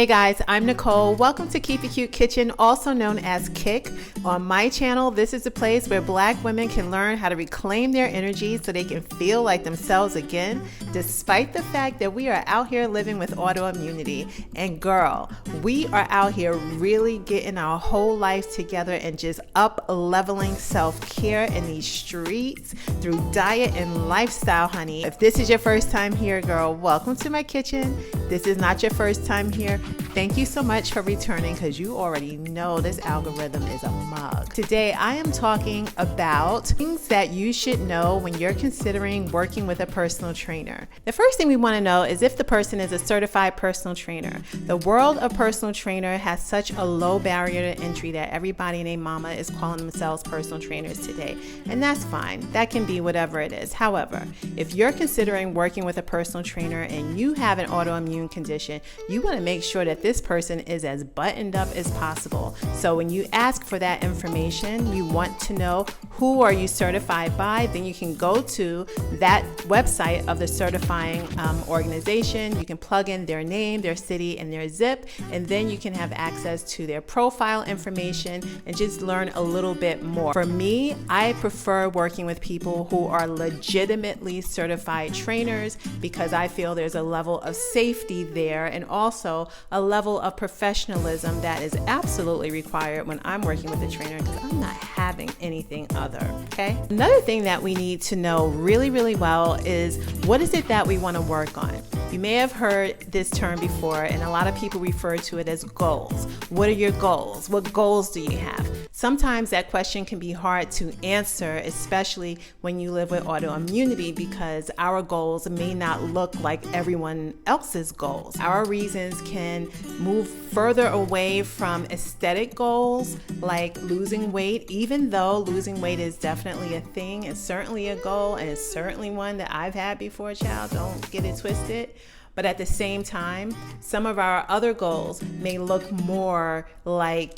Hey guys, I'm Nicole. Welcome to Keep It Cute Kitchen, also known as K.I.C.K. On my channel, this is a place where Black women can learn how to reclaim their energy so they can feel like themselves again, despite the fact that we are out here living with autoimmunity. And girl, we are out here really getting our whole life together and just up-leveling self-care in these streets through diet and lifestyle, honey. If this is your first time here, girl, welcome to my kitchen. This is not your first time here. Thank you so much for returning, because you already know this algorithm is a mug. Today I am talking about things that you should know when you're considering working with a personal trainer. The first thing we want to know is if the person is a certified personal trainer. The world of personal trainer has such a low barrier to entry that everybody and their mama is calling themselves personal trainers today, and that's fine. That can be whatever it is. However, if you're considering working with a personal trainer and you have an autoimmune condition, you want to make sure that this person is as buttoned up as possible. So when you ask for that information, you want to know who are you certified by. Then you can go to that website of the certifying organization. You can plug in their name, their city, and their zip, and then you can have access to their profile information and just learn a little bit more. For me, I prefer working with people who are legitimately certified trainers because I feel there's a level of safety there and also a level of professionalism that is absolutely required when I'm working with a trainer, because I'm not having anything other, okay? Another thing that we need to know really well is, what is it that we want to work on? You may have heard this term before, and a lot of people refer to it as goals. What are your goals? What goals do you have? Sometimes that question can be hard to answer, especially when you live with autoimmunity, because our goals may not look like everyone else's goals. Our reasons can move further away from aesthetic goals like losing weight, even though losing weight is definitely a thing and certainly a goal, and it's certainly one that I've had before, child. Don't get it twisted. But at the same time, some of our other goals may look more like,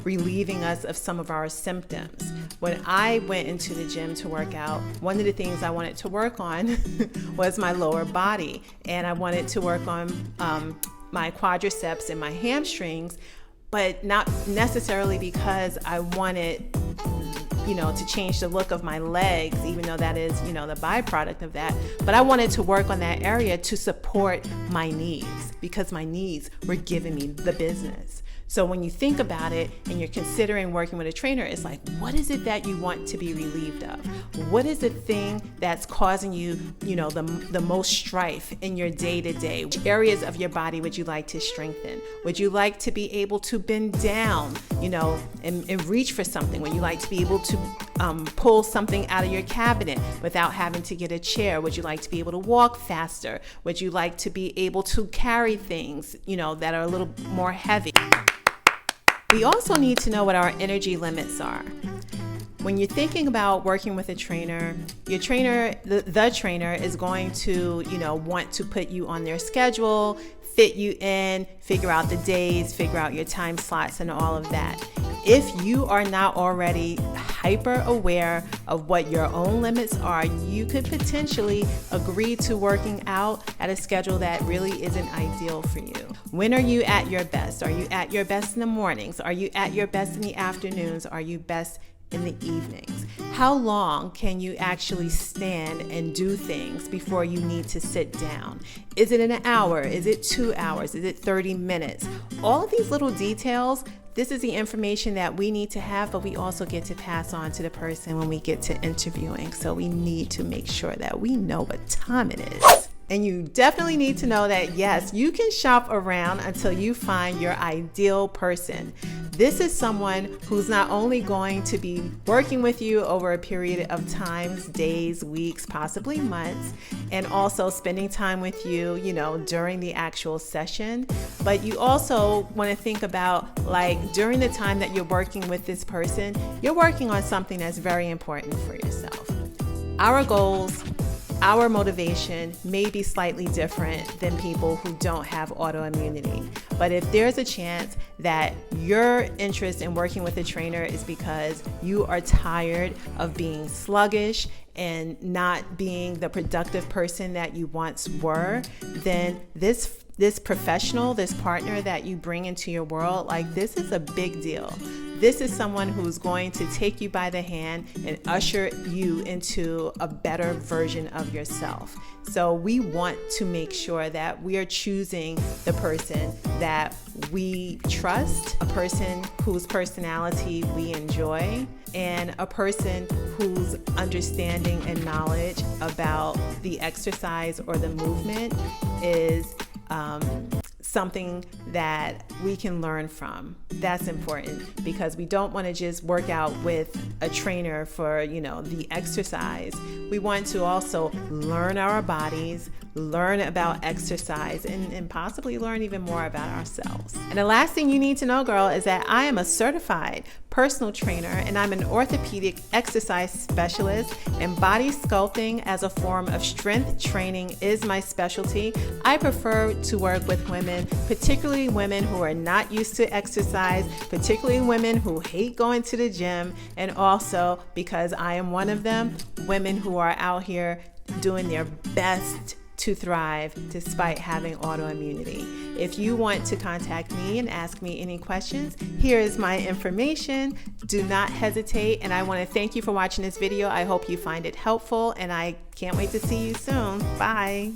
relieving us of some of our symptoms. When I went into the gym to work out, one of the things I wanted to work on was my lower body. And I wanted to work on my quadriceps and my hamstrings, but not necessarily because I wanted to change the look of my legs, even though that is, the byproduct of that. But I wanted to work on that area to support my knees, because my knees were giving me the business. So when you think about it and you're considering working with a trainer, it's like, what is it that you want to be relieved of? What is the thing that's causing you, the most strife in your day-to-day? Which areas of your body would you like to strengthen? Would you like to be able to bend down, and reach for something? Would you like to be able to pull something out of your cabinet without having to get a chair? Would you like to be able to walk faster? Would you like to be able to carry things, that are a little more heavy? We also need to know what our energy limits are. When you're thinking about working with a trainer, your trainer, the trainer is going to, want to put you on their schedule, fit you in, figure out the days, figure out your time slots and all of that. If you are not already hyper aware of what your own limits are, you could potentially agree to working out at a schedule that really isn't ideal for you. When are you at your best? Are you at your best in the mornings? Are you at your best in the afternoons? Are you best in the evenings? How long can you actually stand and do things before you need to sit down? Is it an hour? Is it 2 hours? Is it 30 minutes? All of these little details, this is the information that we need to have, but we also get to pass on to the person when we get to interviewing. So we need to make sure that we know what time it is. And you definitely need to know that, yes, you can shop around until you find your ideal person. This is someone who's not only going to be working with you over a period of times, days, weeks, possibly months, and also spending time with you, during the actual session, but you also want to think about, like, during the time that you're working with this person, you're working on something that's very important for yourself. Our goals, our motivation may be slightly different than people who don't have autoimmunity. But if there's a chance that your interest in working with a trainer is because you are tired of being sluggish and not being the productive person that you once were, then this professional, this partner that you bring into your world, like, this is a big deal. This is someone who's going to take you by the hand and usher you into a better version of yourself. So we want to make sure that we are choosing the person that we trust, a person whose personality we enjoy, and a person whose understanding and knowledge about the exercise or the movement is something that we can learn from. That's important, because we don't want to just work out with a trainer for, the exercise. We want to also learn our bodies, learn about exercise, and possibly learn even more about ourselves. And the last thing you need to know, girl, is that I am a certified personal trainer, and I'm an orthopedic exercise specialist, and body sculpting as a form of strength training is my specialty. I prefer to work with women, particularly women who are not used to exercise, particularly women who hate going to the gym, and also, because I am one of them, women who are out here doing their best to thrive despite having autoimmunity. If you want to contact me and ask me any questions, here is my information. Do not hesitate, and I want to thank you for watching this video. I hope you find it helpful, and I can't wait to see you soon. Bye.